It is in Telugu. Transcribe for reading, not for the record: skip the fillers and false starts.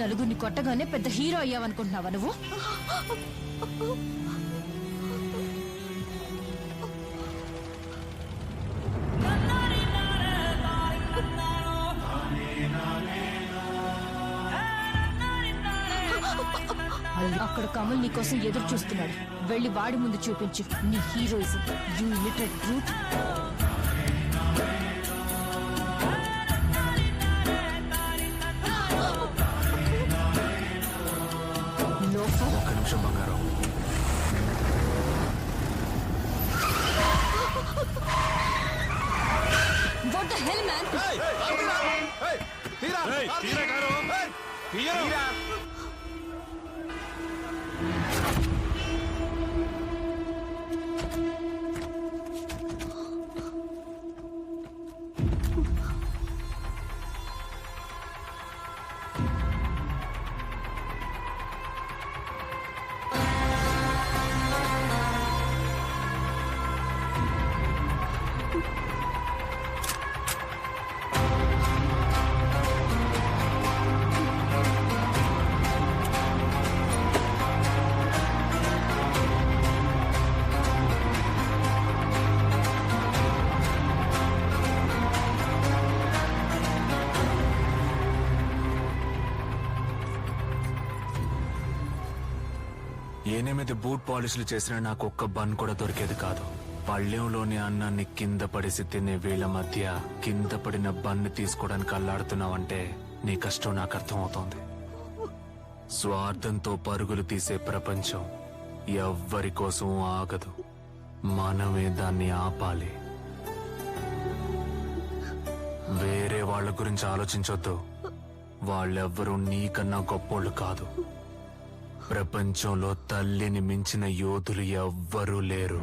నలుగురిని కొట్టగానే పెద్ద హీరో అయ్యావనుకుంటున్నావా నువ్వు? అక్కడ కమల్ నీకోసం ఎదురు చూస్తున్నాడు. వెళ్ళి వాడి ముందు చూపించు నీ హీరోయిజం. You little brute. ఒక్క నిమిషం బంగారం. What the hell, man? ఏనేమిది బూట్ పాలిష్లు చేసినా నాకు ఒక్క బన్ కూడా దొరికేది కాదు. పళ్ళెంలోని అన్నాన్ని కింద పడేసి తినే వీళ్ళ మధ్య కింద పడిన బన్ను తీసుకోవడానికి అల్లాడుతున్నావంటే నీ కష్టం నాకు అర్థమవుతోంది. స్వార్థంతో పరుగులు తీసే ప్రపంచం ఎవ్వరి కోసం ఆగదు. మనమే దాన్ని ఆపాలి. వేరే వాళ్ళ గురించి ఆలోచించొద్దు. వాళ్ళెవ్వరూ నీకన్నా గొప్పోళ్ళు కాదు. ప్రపంచంలో తల్లిని మించిన యోధులు ఎవ్వరూ లేరు.